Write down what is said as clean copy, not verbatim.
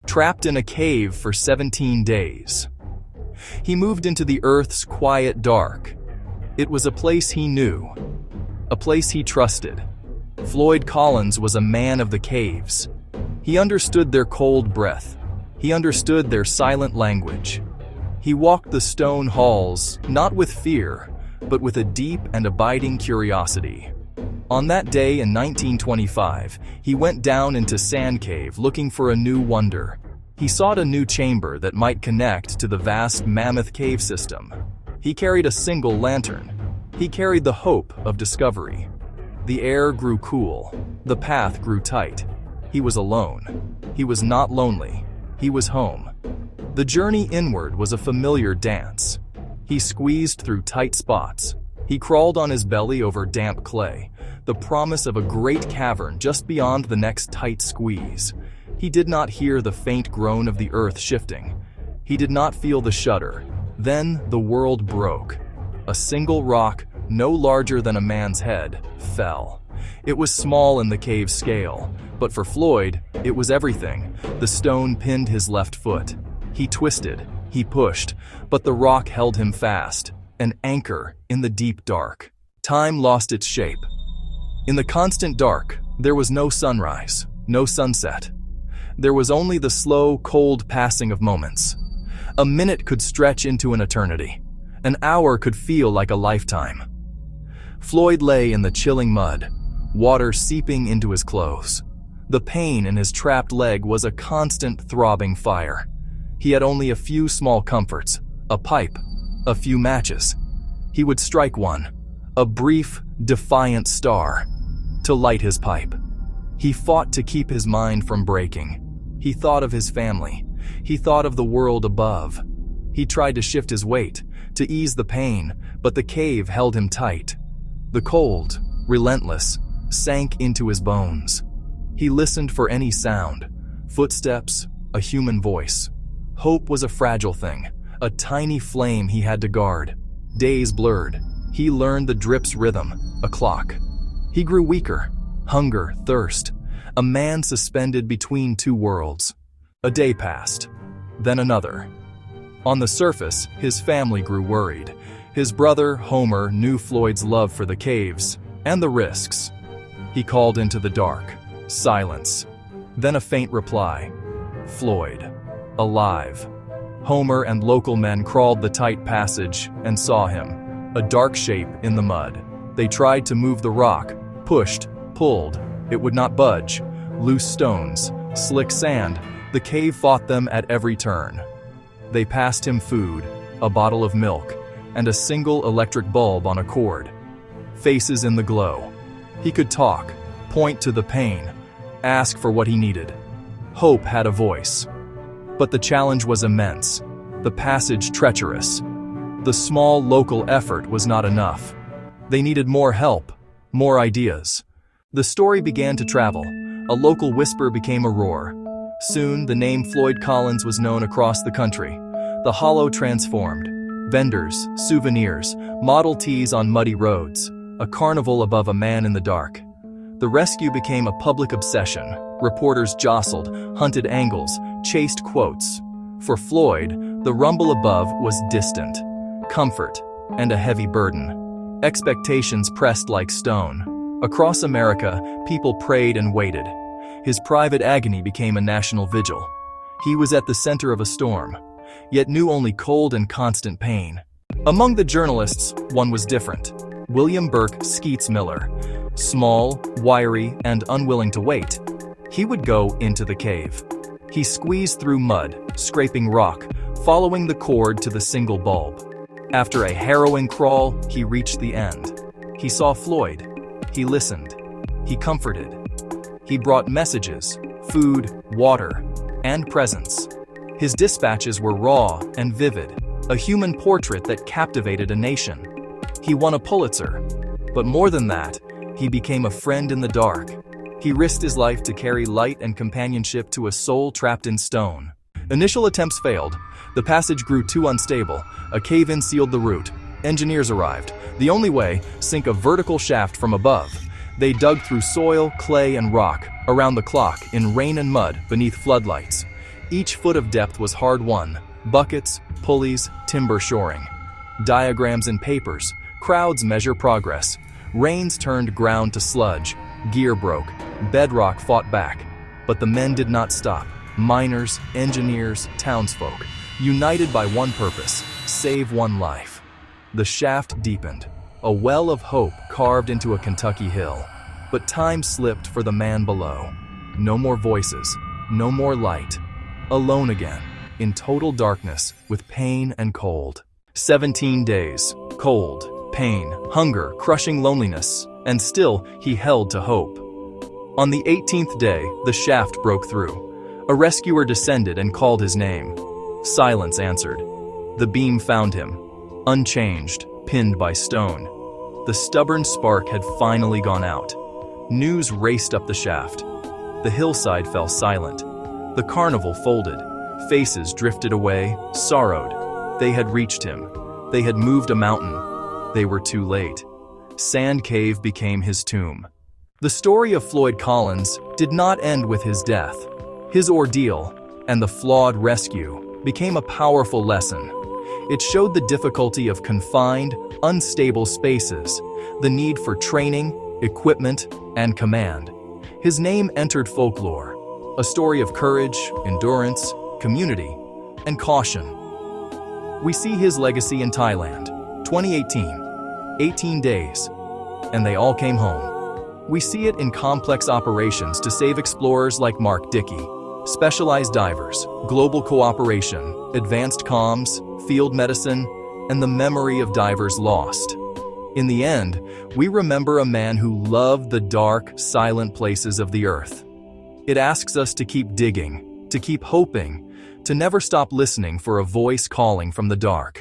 trapped in a cave for 17 days. He moved into the Earth's quiet dark. It was a place he knew, a place he trusted. Floyd Collins was a man of the caves. He understood their cold breath. He understood their silent language. He walked the stone halls, not with fear, but with a deep and abiding curiosity. On that day in 1925, he went down into Sand Cave looking for a new wonder. He sought a new chamber that might connect to the vast Mammoth Cave system. He carried a single lantern. He carried the hope of discovery. The air grew cool. The path grew tight. He was alone. He was not lonely. He was home. The journey inward was a familiar dance. He squeezed through tight spots. He crawled on his belly over damp clay, the promise of a great cavern just beyond the next tight squeeze. He did not hear the faint groan of the earth shifting. He did not feel the shudder. Then the world broke. A single rock, no larger than a man's head, fell. It was small in the cave's scale, but for Floyd, it was everything. The stone pinned his left foot. He twisted, he pushed, but the rock held him fast, an anchor in the deep dark. Time lost its shape. In the constant dark, there was no sunrise, no sunset. There was only the slow, cold passing of moments. A minute could stretch into an eternity. An hour could feel like a lifetime. Floyd lay in the chilling mud, water seeping into his clothes. The pain in his trapped leg was a constant throbbing fire. He had only a few small comforts, a pipe, a few matches. He would strike one, a brief, defiant star, to light his pipe. He fought to keep his mind from breaking. He thought of his family. He thought of the world above. He tried to shift his weight, to ease the pain, but the cave held him tight. The cold, relentless, sank into his bones. He listened for any sound, footsteps, a human voice. Hope was a fragile thing, a tiny flame he had to guard. Days blurred. He learned the drip's rhythm, a clock. He grew weaker, hunger, thirst, a man suspended between two worlds. A day passed, then another. On the surface, his family grew worried. His brother, Homer, knew Floyd's love for the caves and the risks. He called into the dark. Silence. Then a faint reply. Floyd. Alive. Homer and local men crawled the tight passage and saw him, a dark shape in the mud. They tried to move the rock, pushed, pulled. It would not budge. Loose stones, slick sand. The cave fought them at every turn. They passed him food, a bottle of milk, and a single electric bulb on a cord. Faces in the glow. He could talk, point to the pain, ask for what he needed. Hope had a voice. But the challenge was immense, the passage treacherous. The small local effort was not enough. They needed more help, more ideas. The story began to travel. A local whisper became a roar. Soon, the name Floyd Collins was known across the country. The hollow transformed. Vendors, souvenirs, Model Ts on muddy roads, a carnival above a man in the dark. The rescue became a public obsession. Reporters jostled, hunted angles, chased quotes. For Floyd, the rumble above was distant, comfort, and a heavy burden. Expectations pressed like stone. Across America, people prayed and waited. His private agony became a national vigil. He was at the center of a storm, yet knew only cold and constant pain. Among the journalists, one was different. William Burke Skeets Miller. Small, wiry, and unwilling to wait, he would go into the cave. He squeezed through mud, scraping rock, following the cord to the single bulb. After a harrowing crawl, he reached the end. He saw Floyd. He listened. He comforted. He brought messages, food, water, and presents. His dispatches were raw and vivid, a human portrait that captivated a nation. He won a Pulitzer. But more than that, he became a friend in the dark. He risked his life to carry light and companionship to a soul trapped in stone. Initial attempts failed. The passage grew too unstable. A cave-in sealed the route. Engineers arrived. The only way, sink a vertical shaft from above. They dug through soil, clay, and rock, around the clock, in rain and mud, beneath floodlights. Each foot of depth was hard-won: buckets, pulleys, timber shoring. Diagrams and papers, crowds measure progress. Rains turned ground to sludge, gear broke, bedrock fought back. But the men did not stop. Miners, engineers, townsfolk, united by one purpose: save one life. The shaft deepened, a well of hope carved into a Kentucky hill. But time slipped for the man below. No more voices, no more light. Alone again, in total darkness, with pain and cold. 17 days, cold, pain, hunger, crushing loneliness, and still he held to hope. On the 18th day, the shaft broke through. A rescuer descended and called his name. Silence answered. The beam found him, unchanged, pinned by stone. The stubborn spark had finally gone out. News raced up the shaft. The hillside fell silent. The carnival folded. Faces drifted away, sorrowed. They had reached him. They had moved a mountain. They were too late. Sand Cave became his tomb. The story of Floyd Collins did not end with his death. His ordeal, and the flawed rescue, became a powerful lesson. It showed the difficulty of confined, unstable spaces, the need for training, equipment, and command. His name entered folklore, a story of courage, endurance, community, and caution. We see his legacy in Thailand, 2018, 18 days, and they all came home. We see it in complex operations to save explorers like Mark Dickey, specialized divers, global cooperation, advanced comms, field medicine, and the memory of divers lost. In the end, we remember a man who loved the dark, silent places of the earth. It asks us to keep digging, to keep hoping, to never stop listening for a voice calling from the dark.